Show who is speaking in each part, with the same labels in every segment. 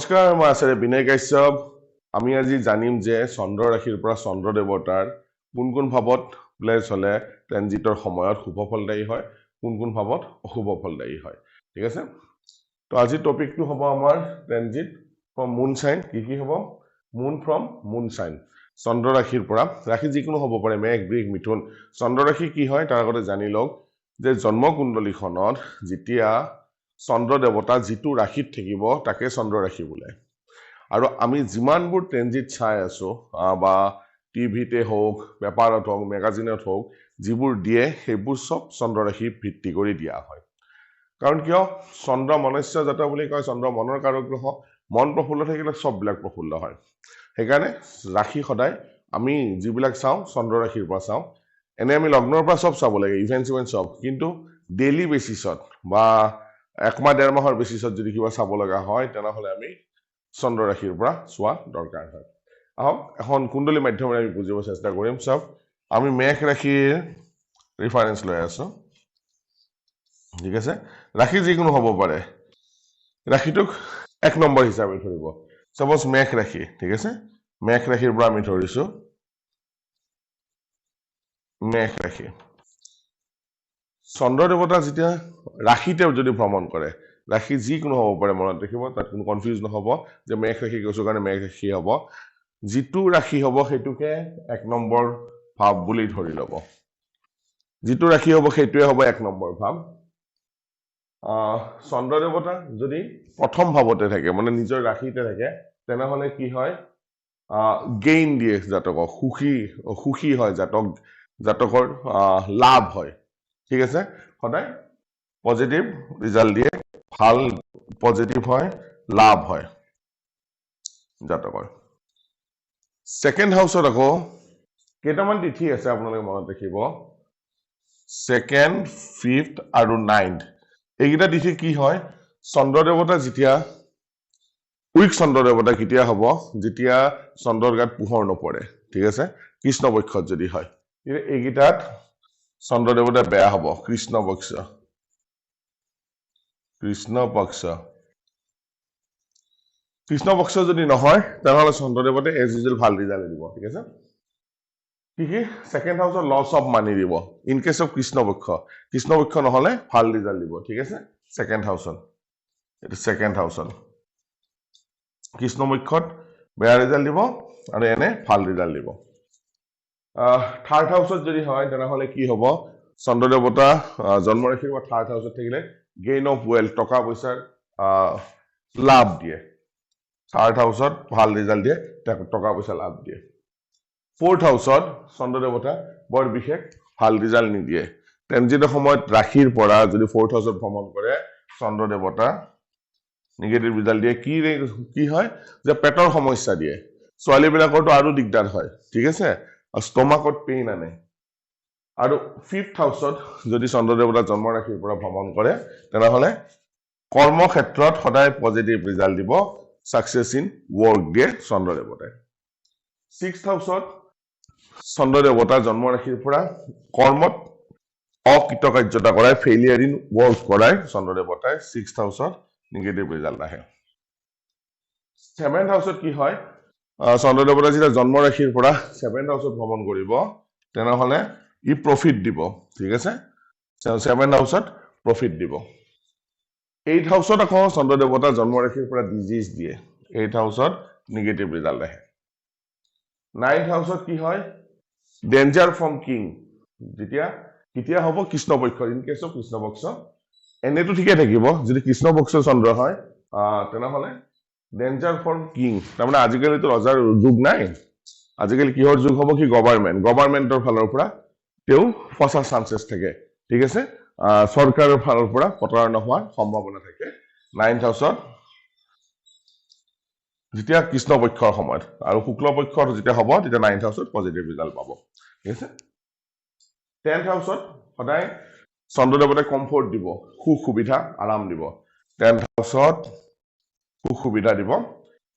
Speaker 1: নমস্কাৰ, মই আচাৰ্য বিনয় কাশ্যপ। আমি আজি জানিম যে চন্দ্ৰ ৰাশিৰ পৰা চন্দ্ৰ দেৱতাৰ কোন কোন ভাৱত প্লেচ হলে ট্ৰেনজিটৰ সময়ত শুভ ফলদায়ী হয়, কোন কোন ভাৱত অশুভ ফলদায়ী হয়। ঠিক আছে, তো আজি টপিকটো হ'ব আমাৰ ট্ৰেনজিট ফ্ৰম মুন চাইন। কি হ'ব? মুন ফ্ৰম মুন চাইন, চন্দ্ৰ ৰাশিৰ পৰা। ৰাশি যিকোনো হ'ব পাৰে, মেঘ, বৃষ, মিথুন। চন্দ্ৰ ৰাশি কি হয় তাৰ আগতে জানি লওক যে জন্মকুণ্ডলীখনত যেতিয়া চন্দ্ৰ দেৱতা যিটো ৰাশিত থাকিব তাকে চন্দ্ৰ ৰাশি বোলে। আৰু আমি যিমানবোৰ ট্ৰেনজিট চাই আছো বা টিভিতে হওক, পেপাৰত হওক, মেগাজিনত হওক, যিবোৰ দিয়ে সেইবোৰ চব চন্দ্ৰ ৰাশি ভিত্তি কৰি দিয়া হয়। কাৰণ কিয়? চন্দ্ৰ মনুষ্য জাত বুলি কয়, চন্দ্ৰ মনৰ কাৰক গ্ৰহ। মন প্ৰফুল্ল থাকিলে চববিলাক প্ৰফুল্ল হয়। সেইকাৰণে ৰাশি সদায় আমি যিবিলাক চাওঁ চন্দ্ৰ ৰাশিৰ পৰা চাওঁ। এনে আমি লগ্নৰ পৰা চব চাব লাগে, ইভেন্ট চিভেন্ট চব, কিন্তু ডেইলি বেচিছত বা একমাহ ডেৰ মাহৰ বেচিছত যদি কিবা চাব লগা হয় তেনেহলে আমি চন্দ্ৰ ৰাশিৰ পৰা চোৱা দৰকাৰ হয়। আহক এখন কুণ্ডলী মাধ্যমেৰে আমি বুজিব চেষ্টা কৰিম। চব আমি মেঘ ৰাশিৰ ৰেফাৰেঞ্চ লৈ আছো। ঠিক আছে, ৰাশি যিকোনো হ'ব পাৰে, ৰাশিটোক 1 নম্বৰ হিচাপে ধৰিব। চাপোজ মেঘ ৰাশি। ঠিক আছে, মেঘ ৰাশিৰ পৰা আমি ধৰিছো মেঘ ৰাশি। চন্দ্ৰ দেৱতা যেতিয়া ৰাশিতে যদি ভ্ৰমণ কৰে, ৰাশি যিকোনো হ'ব পাৰে, মনত ৰাখিব, তাত কোনো কনফিউজ নহব যে মেঘ ৰাশি কৈছো কাৰণে মেঘ ৰাশি হ'ব। যিটো ৰাশি হ'ব সেইটোকে 1 নম্বৰ ভাৱ বুলি ধৰি ল'ব। যিটো ৰাশি হ'ব সেইটোৱে হ'ব 1 নম্বৰ ভাৱ। চন্দ্ৰ দেৱতা যদি প্ৰথম ভাৱতে থাকে, মানে নিজৰ ৰাশিতে থাকে, তেনেহলে কি হয়? গেইন দিয়ে জাতকক, সুখী হয় জাতকৰ লাভ হয়। ঠিক আছে, সদায় পজিটিভ ৰিজাল্ট দিয়ে, ভাল পজিটিভ হয়, লাভ হয় জাতকৰ। ছেকেণ্ড হাউচত আকৌ কেইটামান তিথি আছে আপোনালোকে মনত ৰাখিব। 2nd, 5th আৰু 9th এইকেইটা তিথি কি হয়? চন্দ্ৰ দেৱতা যেতিয়া উইক চন্দ্ৰ দেৱতা কেতিয়া হ'ব? যেতিয়া চন্দ্ৰৰ গাত পোহৰ নপৰে। ঠিক আছে, কৃষ্ণ পক্ষত যদি হয়, এইকেইটাত চন্দ্ৰ দেৱতা বেয়া হ'ব। কৃষ্ণ পক্ষ যদি নহয় তেনেহলে চন্দ্ৰ দেৱতাই এজ ইউজুৱেল ভাল ৰিজাল্ট দিব। ঠিক আছে, কি ছেকেণ্ড হাউচত লছ অফ মানি দিব ইন কেছ অফ কৃষ্ণ পক্ষ নহলে ভাল ৰিজাল্ট দিব। ঠিক আছে, ছেকেণ্ড হাউচত, এইটো ছেকেণ্ড হাউচত কৃষ্ণ পক্ষত বেয়া ৰিজাল্ট দিব আৰু এনে ভাল ৰিজাল্ট দিব। থাৰ্ড হাউচত যদি হয় তেনেহলে কি হ'ব? চন্দ্ৰ দেৱতা জন্ম ৰাশিৰ পৰা থাৰ্ড হাউচত থাকিলে গেইন অফ ৱেল্থ, টকা পইচাৰ লাভ দিয়ে। থাৰ্ড হাউচত ভাল ৰিজাল্ট দিয়ে, টকা পইচা লাভ দিয়ে। ফৰ্থ হাউচত চন্দ্ৰ দেৱতা বৰ বিশেষ ভাল ৰিজাল্ট নিদিয়ে। ট্ৰেনজিটৰ সময়ত ৰাশিৰ পৰা যদি ফৰ্থ হাউচত ভ্ৰমণ কৰে চন্দ্ৰ দেৱতা নিগেটিভ ৰিজাল্ট দিয়ে। কি হয়? যে পেটৰ সমস্যা দিয়ে। ছোৱালীবিলাকৰতো আৰু দিগদাৰ হয়। ঠিক আছে, ষ্টমাকত পেইন আনে। আৰু 5th হাউচত যদি চন্দ্ৰ দেৱতা জন্ম ৰাশিৰ পৰা ভ্ৰমণ কৰে তেনেহলে কৰ্মক্ষেত্ৰত সদায় পজিটিভ ৰিজাল্ট দিব, সাকসেস ইন ৱৰ্ক দিয়ে চন্দ্ৰ দেৱতাই। 6th হাউচত চন্দ্ৰ দেৱতা জন্ম ৰাশিৰ পৰা কৰ্মত অকৃতকাৰ্যতা কৰাই, ফেইলিয়াৰ ইন ৱৰ্ক কৰাই চন্দ্ৰ দেৱতাই 6th হাউচত নিগেটিভ ৰিজাল্ট আহে। 7th হাউচত কি হয়? চন্দ্ৰ দেৱতা যেতিয়া জন্ম ৰাশিৰ পৰা 7th হাউচত ভ্ৰমণ কৰিব তেনেহলে ই প্ৰফিট দিব। ঠিক আছে, 7th হাউচত প্ৰফিট দিব। 8th হাউচত আকৌ চন্দ্ৰ দেৱতা জন্ম ৰাশিৰ পৰা ডিজিজ দিয়ে। 8th হাউচত নিগেটিভ ৰিজাল্ট আহে। 9th হাউচত কি হয়? Danger from king. কেতিয়া হ'ব? কৃষ্ণ পক্ষ, ইন কেছ অফ কৃষ্ণ পক্ষ। এনেতো ঠিকে থাকিব, যদি কৃষ্ণ পক্ষ চন্দ্ৰ হয় তেনেহলে ডেঞ্জাৰ ফ্ৰম কিং, তাৰমানে আজিকালিতো ৰজাৰ যুগ নাই, আজিকালি কিহৰ যুগ হ'ব? কি গভৰ্ণমেণ্টৰ ফালৰ পৰা তেওঁ ফচা চান্সেছ থাকে। ঠিক আছে, চৰকাৰৰ ফালৰ পৰা প্ৰতাৰণা হোৱাৰ সম্ভাৱনা থাকে 9th হাউচত যেতিয়া কৃষ্ণ পক্ষৰ সময়ত। আৰু শুক্ল পক্ষৰ যেতিয়া হ'ব তেতিয়া 9th হাউচত পজিটিভ ৰিজাল্ট পাব। ঠিক আছে, 10th হাউচত সদায় চন্দ্ৰ দেৱতাই কমফৰ্ট দিব, সুখ সুবিধা, আৰাম দিব। 10th হাউচত সুখ সুবিধা দিব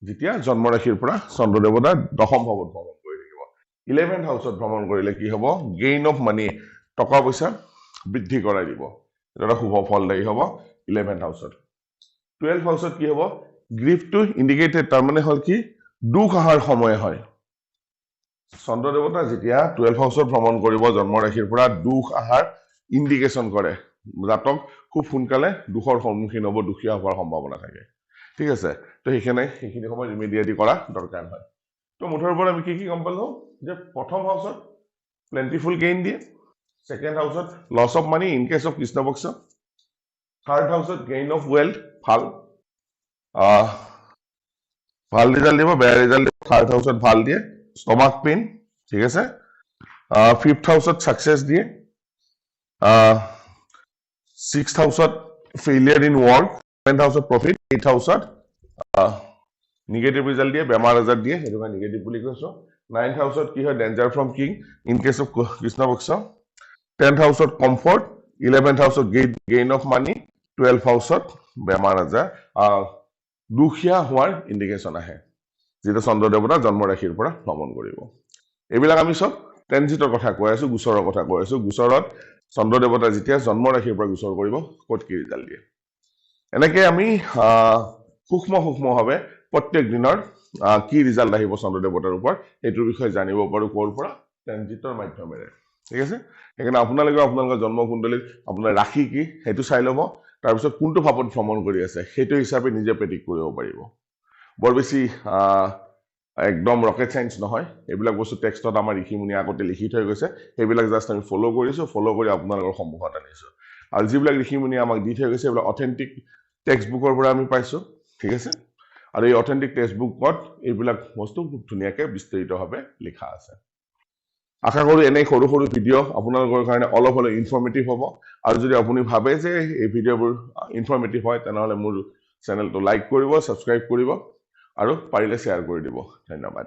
Speaker 1: যেতিয়া জন্ম ৰাশিৰ পৰা চন্দ্ৰ দেৱতা দশম ভাৱত ভ্ৰমণ কৰি থাকিব। 11th হাউচত ভ্ৰমণ কৰিলে কি হ'ব? গেইন অফ মানি, টকা পইচা বৃদ্ধি কৰাই দিব। এটা শুভ ফলদায়ী হ'ব 11th হাউচত। 12th হাউচত কি হ'ব? গ্ৰীফটো ইণ্ডিকেটেড তাৰমানে হ'ল কি দুখ অহাৰ সময় হয় চন্দ্ৰ দেৱতা যেতিয়া 12 হাউসত ভ্ৰমণ কৰিব জন্ম ৰাশিৰ পৰা দুখ অহাৰ ইণ্ডিকেশ্যন কৰে জাতক খুব সোনকালে দুখৰ সন্মুখীন হ'ব দুখীয়া হোৱাৰ সম্ভাৱনা থাকে ঠিক আছে তো সেইখিনি সময় ইমিডিয়েটলি কৰা দৰকাৰ হয় তো মুঠৰ ওপৰত আমি কি গম পালো যে প্ৰথম হাউসত প্লেন্টিফুল গেইন দিয়ে সেকেন্ড হাউসত loss of money in case of কৃষ্ণপক্ষ থাৰ্ড হাউসত গেইন অফ ওয়েলথ ভাল ভাল ৰিজাল্ট দিব বেয়া ৰিজাল্ট দিব থাৰ্ড হাউসত ভাল দিয়ে স্টমাক পেইন ঠিক আছে ফিফথ হাউসত সাকসেস দিয়ে সিক্সথ হাউসত ফেইলিয়ার ইন ওয়ার্ক সেভেন্থ হাউসত প্রফিট এইথ হাউসত নিগেটিভ ৰিজাল্ট দিয়ে বেমাৰ আজাৰ দিয়ে সেইটো কাৰণে নিগেটিভ বুলি কৈছো নাইন্থ হাউসত কি হয় danger from king in case of কৃষ্ণপক্ষ 10th হাউসত কমফৰ্ট 11th হাউসত গেইন অফ মানি 12th হাউসত বেমাৰ আজাৰ দুখীয়া হোৱাৰ ইণ্ডিকেশ্যন আহে যেটা চন্দ্ৰ দেৱতা জন্ম ৰাশিৰ পৰা ভ্ৰমণ কৰিব এইবিলাক আমি সব ট্ৰেনজিটৰ কথা কৈ আছো গুছৰৰ কথা কৈ আছো গুছৰত চন্দ্ৰ দেৱতা যেতিয়া জন্ম ৰাশিৰ পৰা গুছৰ কৰিব ক'ত কি ৰিজাল্ট দিয়ে এনেকৈ আমি সূক্ষ্মভাৱে প্ৰত্যেক দিনৰ কি ৰিজাল্ট আহিব চন্দ্ৰ দেৱতাৰ ওপৰত এইটোৰ বিষয়ে জানিব পাৰো ক'ৰ পৰা ট্ৰেনজিটৰ মাধ্যমেৰে ঠিক আছে সেইকাৰণে আপোনালোকৰ জন্ম কুণ্ডলীত আপোনাৰ ৰাশি কি সেইটো চাই ল'ব তাৰপিছত কোনটো ভাৱত ভ্ৰমণ কৰি আছে সেইটো হিচাপে নিজে প্ৰেডিক্ট কৰিব পাৰিব বৰ বেছি একদম ৰকেট সায়েন্স নহয় এইবিলাক বস্তু টেক্সটত আমাৰ ঋষিমুনি আগতে লিখি থৈ গৈছে সেইবিলাক জাষ্ট আমি ফলো কৰিছো ফলো কৰি আপোনালোকৰ সন্মুখত আনিছো আৰু যিবিলাক ঋষিমুনি আমাক দি থৈ গৈছে এইবিলাক অথেন্টিক টেক্সট বুকৰ পৰা আমি পাইছো ঠিক আছে আৰু এই অথেন্টিক টেক্সট বুকত এইবিলাক বস্তু খুব ধুনীয়াকৈ বিস্তাৰিতভাৱে লিখা আছে আশা কৰো এনে সৰু সৰু ভিডিঅ' আপোনালোকৰ কাৰণে অলপ হ'লে ইনফৰ্মেটিভ হ'ব আৰু যদি আপুনি ভাবে যে এই ভিডিঅ'বোৰ ইনফৰ্মেটিভ হয় তেনেহ'লে মোৰ চেনেলটো লাইক কৰিব ছাবস্ক্ৰাইব কৰিব আৰু পাৰিলে শ্বেয়াৰ কৰি দিব ধন্যবাদ